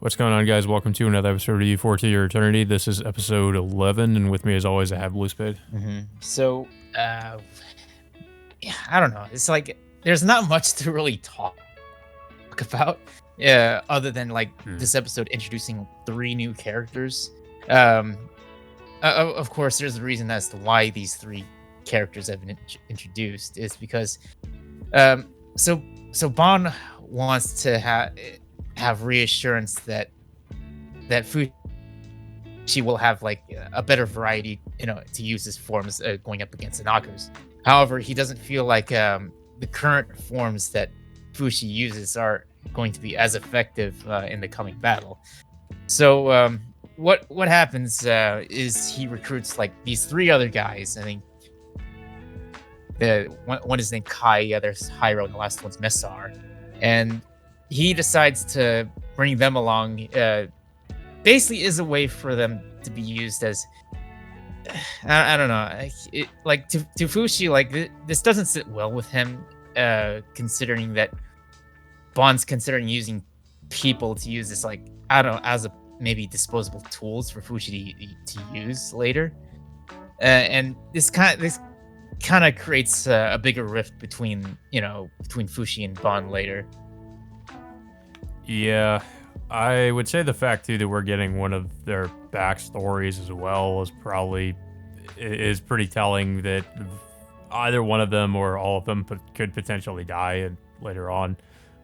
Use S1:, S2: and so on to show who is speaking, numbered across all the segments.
S1: What's going on, guys? Welcome to another episode of U4 to Your Eternity. This is episode 11, and with me, as always, I have Blue Spade.
S2: So, yeah, I don't know. It's like there's not much to really talk about, other than like this episode introducing three new characters. Of course, there's a reason as to why these three characters have been introduced. Is because, so Bon wants to have reassurance that Fushi will have like a better variety, to use his forms going up against the knockers. However, he doesn't feel like the current forms that Fushi uses are going to be as effective in the coming battle. So what happens is he recruits like these three other guys. I think one is named Kai, the other's Hyro, and the last one's Messar. And he decides to bring them along. Basically, is a way for them to be used as I don't know. To Fushi, like this doesn't sit well with him, considering that Bond's considering using people to use this, like, I don't know, as a maybe disposable tools for Fushi to use later, and this kind of creates a bigger rift between Fushi and Bond later.
S1: Yeah, I would say the fact, too, that we're getting one of their backstories as well is pretty telling that either one of them or all of them could potentially die later on.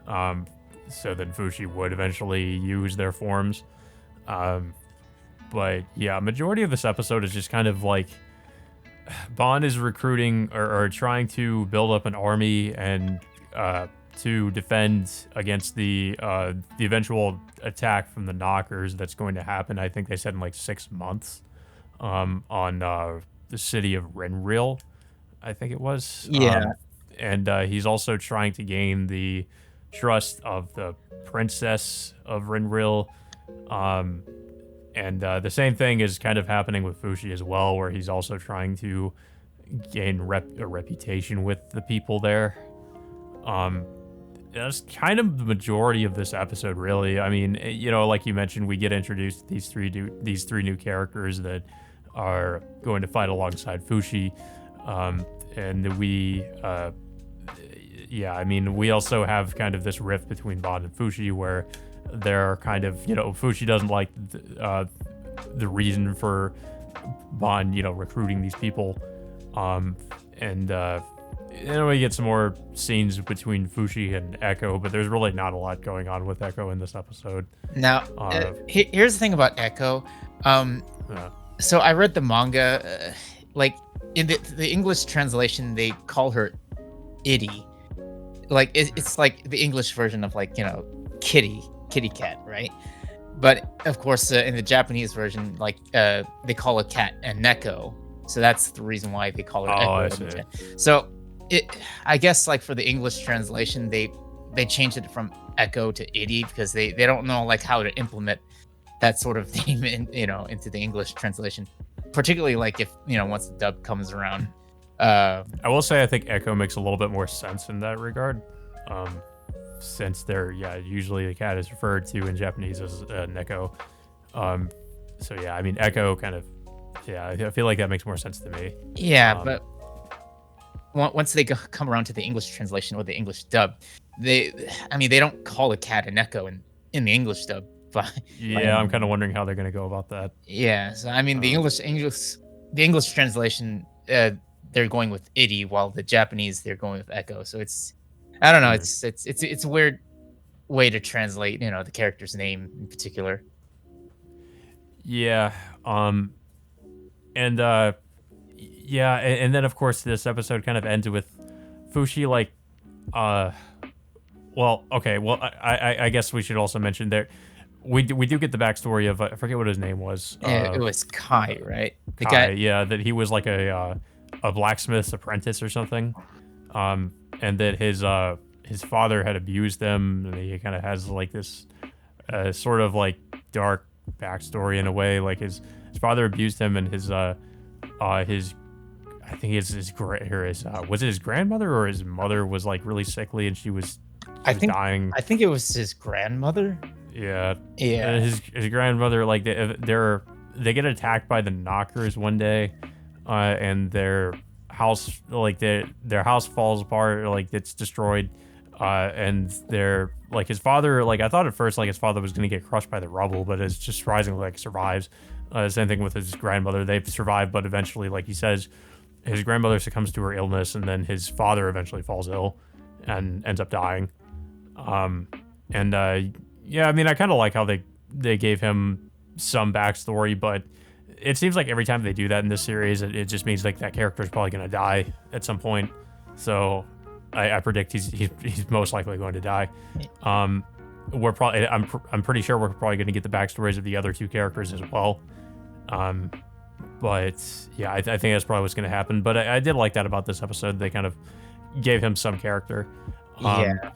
S1: So then Fushi would eventually use their forms. But yeah, majority of this episode is just kind of like Bond is recruiting or trying to build up an army and to defend against the eventual attack from the knockers that's going to happen. I think they said in like 6 months on the city of Renril, I think it was.
S2: Yeah.
S1: And he's also trying to gain the trust of the princess of Renril. And the same thing is kind of happening with Fushi as well, where he's also trying to gain a reputation with the people there. That's kind of the majority of this episode, really. I mean, like you mentioned, we get introduced to these three new characters that are going to fight alongside Fushi, and we also have kind of this rift between Bond and Fushi, where they're kind of, Fushi doesn't like the reason for Bond, recruiting these people, we get some more scenes between Fushi and Echo, but there's really not a lot going on with Echo in this episode.
S2: Now, here's the thing about Echo. So I read the manga. Like in the English translation, they call her Itty. Like it's like the English version of like kitty cat, right? But of course, in the Japanese version, like they call a cat a Neko. So that's the reason why they call her Echo.
S1: I see.
S2: So I guess like for the English translation, they changed it from Echo to Itty because they don't know like how to implement that sort of theme into the English translation, particularly like if once the dub comes around.
S1: I will say I think Echo makes a little bit more sense in that regard, since usually the cat is referred to in Japanese as Neko. So yeah, I mean Echo kind of, I feel like that makes more sense to me.
S2: Yeah, but once they come around to the English translation or the English dub, they don't call a cat an Echo in the English dub.
S1: I'm kind of wondering how they're going to go about that.
S2: Yeah, so I mean the English translation, they're going with Itty, while the Japanese they're going with Echo. So I don't know, it's a weird way to translate the character's name in particular.
S1: Yeah, and then of course this episode kind of ends with Fushi like, I guess we should also mention there we do get the backstory of I forget what his name was.
S2: It was Kai, right? The
S1: Kai,
S2: guy.
S1: yeah, that he was like a blacksmith's apprentice or something, and that his father had abused him, and he kind of has like this sort of like dark backstory in a way, like his father abused him, and his I think was it his grandmother or his mother was like really sickly and she was dying.
S2: I think it was his grandmother.
S1: Yeah.
S2: Yeah.
S1: His grandmother, like they get attacked by the knockers one day, and their house, like their house falls apart, or, like it's destroyed, and they're like his father, like I thought at first like his father was gonna get crushed by the rubble, but it's just surprisingly like survives. Same thing with his grandmother; they've survived, but eventually, like he says, his grandmother succumbs to her illness, and then his father eventually falls ill, and ends up dying. Um, and yeah, I mean, I kind of like how they gave him some backstory, but it seems like every time they do that in this series, it just means like that character is probably gonna die at some point. So I predict he's most likely going to die. We're probably I'm pretty sure we're probably going to get the backstories of the other two characters as well. Um, but yeah, I think that's probably what's going to happen. But I did like that about this episode. They kind of gave him some character.
S2: Yeah.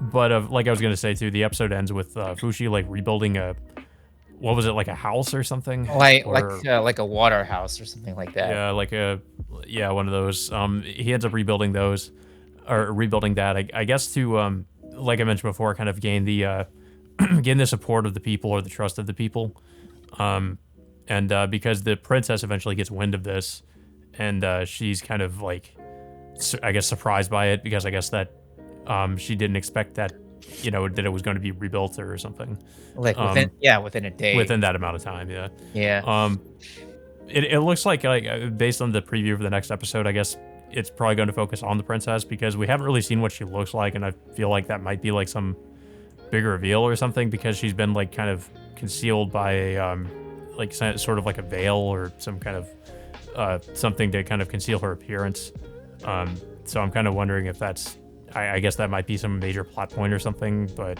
S1: But like I was going to say too, the episode ends with Fushi like rebuilding what was it, like a house or something?
S2: Like a water house or something like that.
S1: Yeah, one of those. He ends up rebuilding those, or rebuilding that. I guess to like I mentioned before, kind of gain the gain the support of the people or the trust of the people. And because the princess eventually gets wind of this, and she's kind of like, I guess, surprised by it, because I guess that she didn't expect that, that it was going to be rebuilt or something.
S2: Like within a day.
S1: Within that amount of time, yeah.
S2: Yeah.
S1: It looks like based on the preview for the next episode, I guess it's probably going to focus on the princess, because we haven't really seen what she looks like, and I feel like that might be like some big reveal or something, because she's been like kind of concealed by a like sort of like a veil or some kind of something to kind of conceal her appearance. So I'm kind of wondering if that's, I guess that might be some major plot point or something, but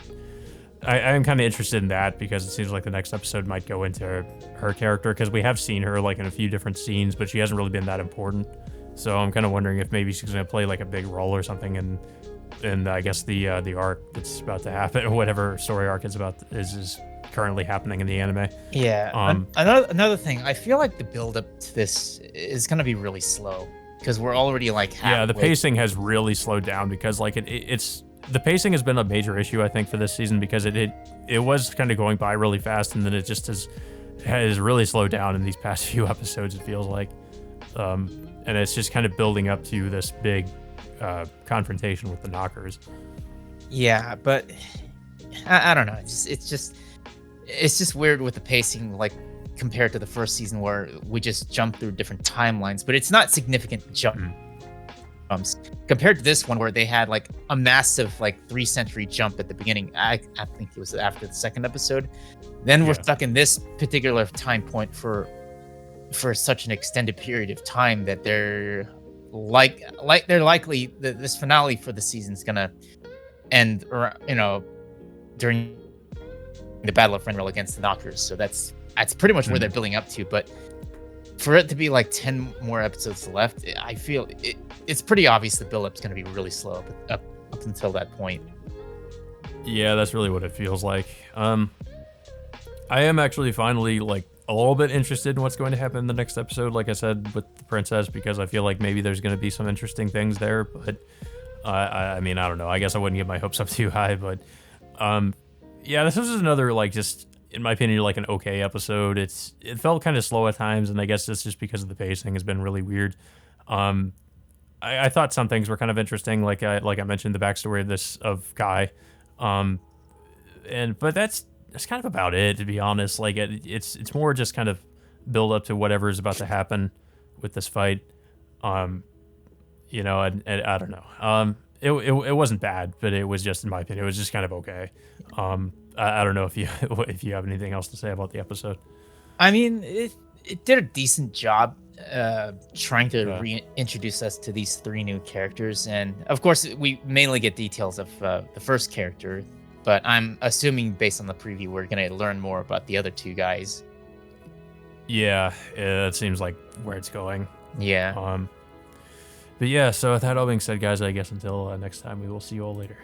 S1: I'm kind of interested in that, because it seems like the next episode might go into her character, because we have seen her like in a few different scenes, but she hasn't really been that important. So I'm kind of wondering if maybe she's going to play like a big role or something in I guess the arc that's about to happen, or whatever story arc is currently happening in the anime.
S2: Yeah. Another thing, I feel like the build up to this is going to be really slow, because we're already like halfway.
S1: Yeah, the pacing has really slowed down, because like it's the pacing has been a major issue, I think, for this season, because it was kind of going by really fast, and then it just has really slowed down in these past few episodes, it feels like. And it's just kind of building up to this big confrontation with the knockers.
S2: Yeah, but I don't know. It's just weird with the pacing, like compared to the first season where we just jump through different timelines, but it's not significant jumps compared to this one where they had like a massive like 3-century jump at the beginning. I think it was after the second episode. Then we're stuck in this particular time point for such an extended period of time that they're likely this finale for the season is gonna end, or during the Battle of Frenril against the Knockers. So that's pretty much where they're building up to. But for it to be like 10 more episodes left, I feel it's pretty obvious the build-up's going to be really slow up until that point.
S1: Yeah, that's really what it feels like. I am actually finally like a little bit interested in what's going to happen in the next episode, like I said, with the princess, because I feel like maybe there's going to be some interesting things there. But I mean, I don't know. I guess I wouldn't get my hopes up too high. But yeah, this was another, like, just in my opinion, like an okay episode. It felt kind of slow at times, and I guess it's just because of the pacing has been really weird. I thought some things were kind of interesting, like I mentioned the backstory of Kai, but that's kind of about it, to be honest. Like it's more just kind of build up to whatever is about to happen with this fight. And I don't know. It wasn't bad, but it was just, in my opinion, it was just kind of okay. I don't know if you have anything else to say about the episode.
S2: I mean, it did a decent job trying to reintroduce us to these 3 new characters, and of course we mainly get details of the first character, but I'm assuming based on the preview we're gonna learn more about the other 2 guys.
S1: Yeah, it seems like where it's going.
S2: Yeah.
S1: But yeah, so with that all being said, guys, I guess until next time, we will see you all later.